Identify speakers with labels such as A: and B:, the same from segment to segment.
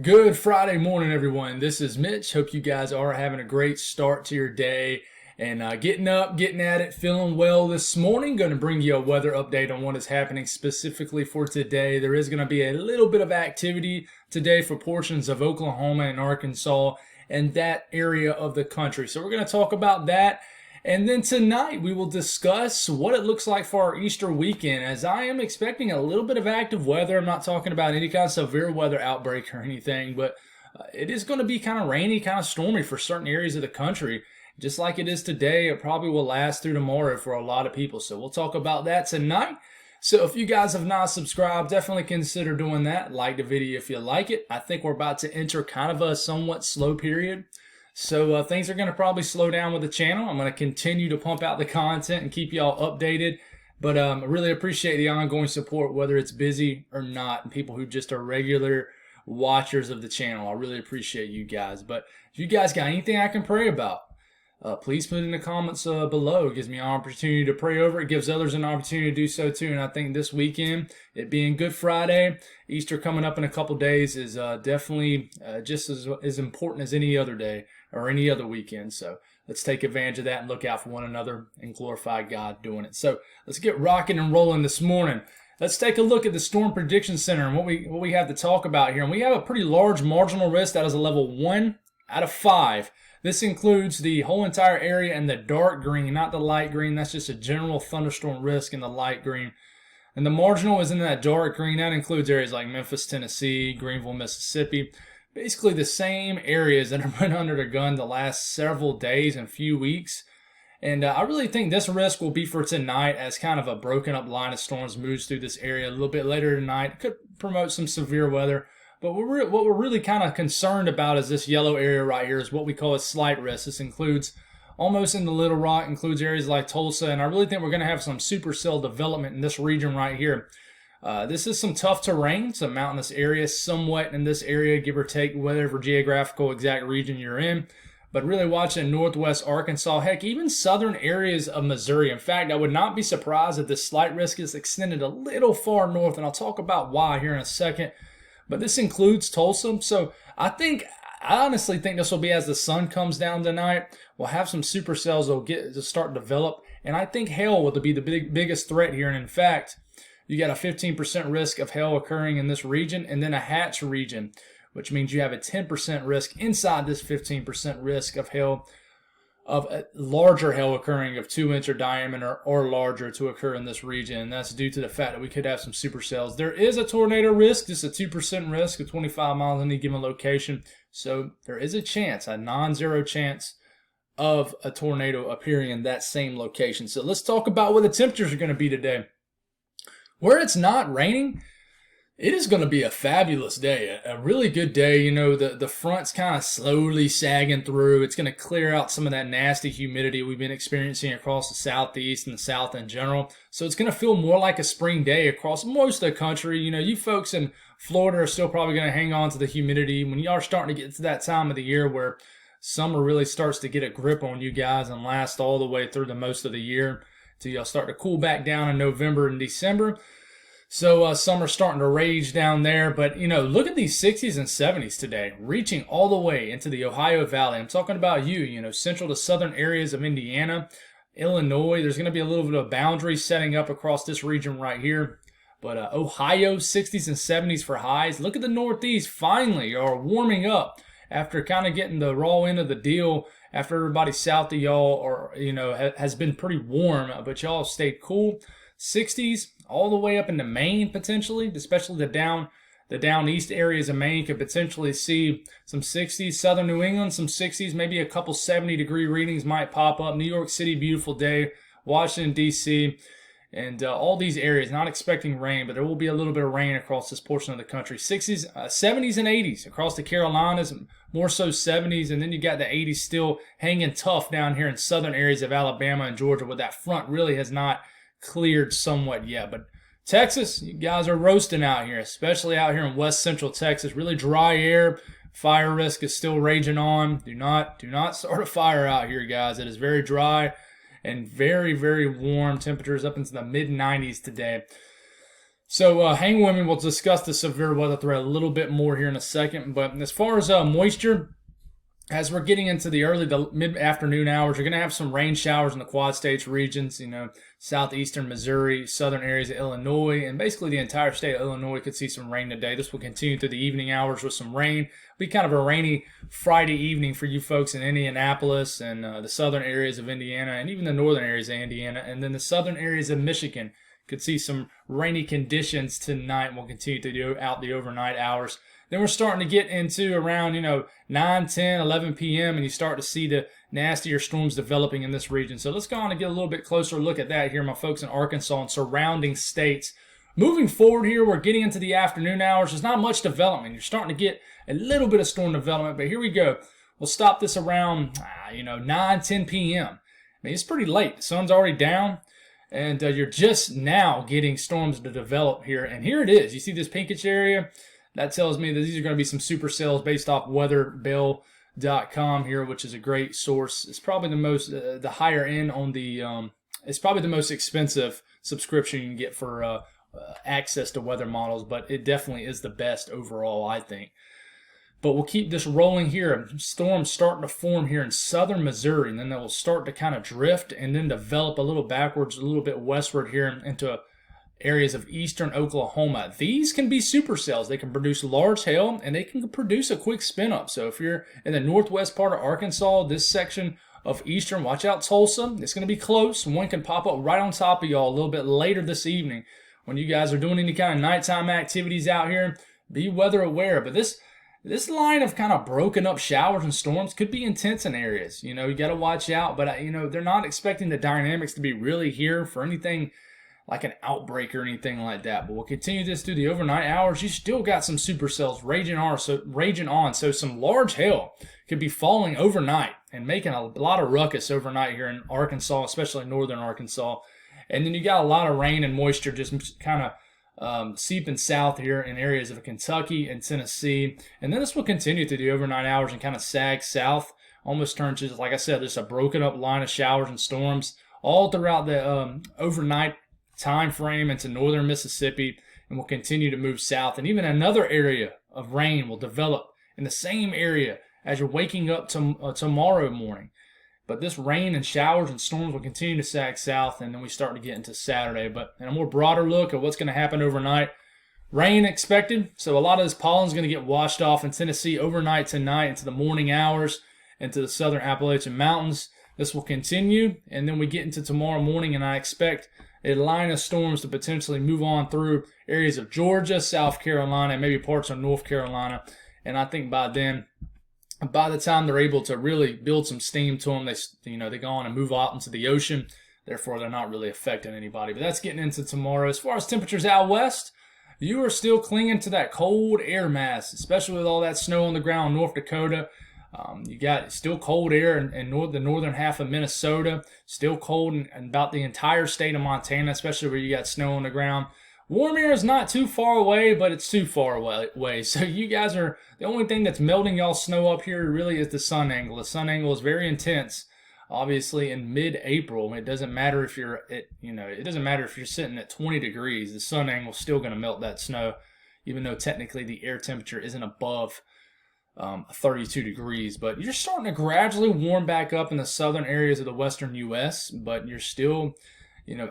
A: Good Friday morning, everyone. This is Mitch. Hope you guys are having a great start to your day and getting up, getting at it, feeling well this morning. Going to bring you a weather update on what is happening specifically for today. There is going to be a little bit of activity today for portions of Oklahoma and Arkansas and that area of the country. So we're going to talk about that. And then tonight we will discuss what it looks like for our Easter weekend, as I am expecting a little bit of active weather. I'm not talking about any kind of severe weather outbreak or anything, but it is going to be kind of rainy, kind of stormy for certain areas of the country. Just like it is today, it probably will last through tomorrow for a lot of people. So we'll talk about that tonight. So if you guys have not subscribed, definitely consider doing that. Like the video if you like it. I think we're about to enter kind of a somewhat slow period. So things are going to probably slow down with the channel. I'm going to continue to pump out the content and keep y'all updated. But I really appreciate the ongoing support, whether it's busy or not, and people who just are regular watchers of the channel. I really appreciate you guys. But if you guys got anything I can pray about, please put it in the comments below. It gives me an opportunity to pray over it. It gives others an opportunity to do so too. And I think this weekend, it being Good Friday, Easter coming up in a couple days, is definitely just as important as any other day or any other weekend. So let's take advantage of that and look out for one another and glorify God doing it. So let's get rocking and rolling this morning. Let's take a look at the Storm Prediction Center and what we have to talk about here. And we have a pretty large marginal risk that is a level 1 out of 5. This includes the whole entire area in the dark green, not the light green. That's just a general thunderstorm risk in the light green. And the marginal is in that dark green. That includes areas like Memphis, Tennessee, Greenville, Mississippi. Basically the same areas that have been under the gun the last several days and few weeks. And I really think this risk will be for tonight, as kind of a broken up line of storms moves through this area a little bit later tonight. It could promote some severe weather. But what we're really kind of concerned about is this yellow area right here, is what we call a slight risk. This includes almost in the Little Rock, includes areas like Tulsa, and I really think we're going to have some supercell development in this region right here. This is some tough terrain, some mountainous areas, somewhat in this area, give or take whatever geographical exact region you're in. But really watching northwest Arkansas, heck, even southern areas of Missouri. In fact, I would not be surprised if this slight risk is extended a little far north, and I'll talk about why here in a second. But this includes Tulsa. So I honestly think this will be as the sun comes down tonight. We'll have some supercells that will get to start to develop. And I think hail will be the biggest threat here. And in fact, you got a 15% risk of hail occurring in this region, and then a hatch region, which means you have a 10% risk inside this 15% risk of hail, of a larger hail occurring of 2-inch diameter or larger to occur in this region. And that's due to the fact that we could have some supercells. There is a tornado risk, just a 2% risk of 25 miles in any given location. So there is a chance, a non-zero chance of a tornado appearing in that same location. So let's talk about what the temperatures are going to be today. Where it's not raining, it is going to be a fabulous day, a really good day. You know, the front's kind of slowly sagging through. It's going to clear out some of that nasty humidity we've been experiencing across the southeast and the south in general. So it's going to feel more like a spring day across most of the country. You know, you folks in Florida are still probably going to hang on to the humidity when you are starting to get to that time of the year where summer really starts to get a grip on you guys and last all the way through the most of the year till y'all start to cool back down in November and December. So summer's starting to rage down there. But, you know, look at these 60s and 70s today, reaching all the way into the Ohio Valley. I'm talking about you know, central to southern areas of Indiana, Illinois. There's going to be a little bit of boundary setting up across this region right here. But Ohio, 60s and 70s for highs. Look at the Northeast, finally, are warming up after kind of getting the raw end of the deal after everybody south of y'all, or, you know, has been pretty warm, but y'all stayed cool. 60s all the way up into Maine potentially, especially the down east areas of Maine could potentially see some 60s. Southern New England, some 60s, maybe a couple 70-degree readings might pop up. New York City, beautiful day. Washington, D.C., and all these areas, not expecting rain, but there will be a little bit of rain across this portion of the country. 60s, 70s, and 80s across the Carolinas, more so 70s, and then you got the 80s still hanging tough down here in southern areas of Alabama and Georgia, where that front really has not cleared somewhat yet. But Texas, you guys are roasting out here, especially out here in west central Texas. Really dry air. Fire risk is still raging on. Do not start a fire out here, guys. It is very dry and very, very warm. Temperatures up into the mid 90s today. So hang with me. We'll discuss the severe weather threat a little bit more here in a second. But as far as moisture, as we're getting into the early to mid-afternoon hours, you're going to have some rain showers in the Quad States regions, southeastern Missouri, southern areas of Illinois, and basically the entire state of Illinois could see some rain today. This will continue through the evening hours with some rain. It'll be kind of a rainy Friday evening for you folks in Indianapolis and the southern areas of Indiana and even the northern areas of Indiana. And then the southern areas of Michigan could see some rainy conditions tonight. We'll continue to do out the overnight hours. Then we're starting to get into around, 9, 10, 11 p.m. and you start to see the nastier storms developing in this region. So let's go on and get a little bit closer look at that here, my folks in Arkansas and surrounding states. Moving forward here, we're getting into the afternoon hours. There's not much development. You're starting to get a little bit of storm development, but here we go. We'll stop this around, 9, 10 p.m. I mean, it's pretty late. The sun's already down. And you're just now getting storms to develop here. And here it is. You see this pinkish area? That tells me that these are going to be some supercells based off weatherbell.com here, which is a great source. It's probably the most, the higher end on the, it's probably the most expensive subscription you can get for access to weather models, but it definitely is the best overall, I think. But we'll keep this rolling here. Storms starting to form here in southern Missouri, and then they will start to kind of drift and then develop a little backwards, a little bit westward here into areas of eastern Oklahoma. These can be supercells. They can produce large hail, and they can produce a quick spin up. So if you're in the northwest part of Arkansas, this section of eastern, watch out Tulsa. It's going to be close. One can pop up right on top of y'all a little bit later this evening when you guys are doing any kind of nighttime activities out here. Be weather aware. But this line of kind of broken up showers and storms could be intense in areas. You got to watch out. But, they're not expecting the dynamics to be really here for anything like an outbreak or anything like that. But we'll continue this through the overnight hours. You still got some supercells raging on. So some large hail could be falling overnight and making a lot of ruckus overnight here in Arkansas, especially northern Arkansas. And then you got a lot of rain and moisture just kind of seeping south here in areas of Kentucky and Tennessee. And then this will continue through the overnight hours and kind of sag south. Almost turns to, like I said, just a broken up line of showers and storms all throughout the overnight time frame into northern Mississippi, and will continue to move south. And even another area of rain will develop in the same area as you're waking up tomorrow morning. But this rain and showers and storms will continue to sag south, and then we start to get into Saturday. But in a more broader look at what's going to happen overnight, rain expected. So a lot of this pollen is going to get washed off in Tennessee overnight tonight into the morning hours into the southern Appalachian Mountains. This will continue, and then we get into tomorrow morning, and I expect a line of storms to potentially move on through areas of Georgia, South Carolina, and maybe parts of North Carolina. And I think by then, by the time they're able to really build some steam to them, they go on and move out into the ocean. Therefore, they're not really affecting anybody. But that's getting into tomorrow. As far as temperatures out west, you are still clinging to that cold air mass, especially with all that snow on the ground in North Dakota. You got still cold air in the northern half of Minnesota, still cold in about the entire state of Montana, especially where you got snow on the ground. Warm air is not too far away, but it's too far away. So you guys are, the only thing that's melting y'all snow up here really is the sun angle. The sun angle is very intense, obviously in mid-April. It doesn't matter if you're it doesn't matter if you're sitting at 20 degrees. The sun angle is still going to melt that snow, even though technically the air temperature isn't above 32 degrees, but you're starting to gradually warm back up in the southern areas of the western U.S., but you're still,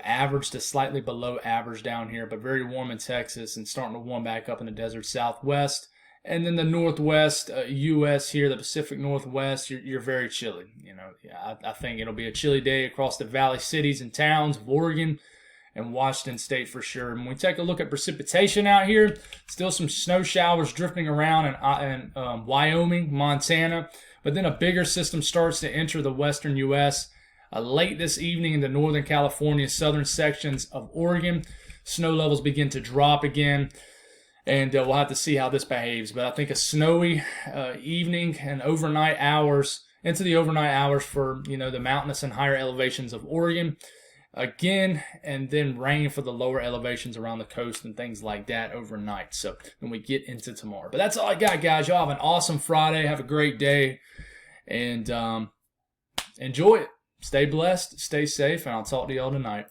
A: average to slightly below average down here, but very warm in Texas and starting to warm back up in the desert southwest. And then the northwest U.S. here, the Pacific Northwest, you're very chilly. I think it'll be a chilly day across the valley cities and towns of Oregon and Washington State for sure. When we take a look at precipitation out here, still some snow showers drifting around in Wyoming, Montana, but then a bigger system starts to enter the western U.S. Late this evening in the northern California, southern sections of Oregon. Snow levels begin to drop again, and we'll have to see how this behaves. But I think a snowy evening and overnight hours, into the overnight hours for the mountainous and higher elevations of Oregon. Again, and then rain for the lower elevations around the coast and things like that overnight. So when we get into tomorrow. But that's all I got, guys. Y'all have an awesome Friday. Have a great day. And enjoy it. Stay blessed. Stay safe. And I'll talk to y'all tonight.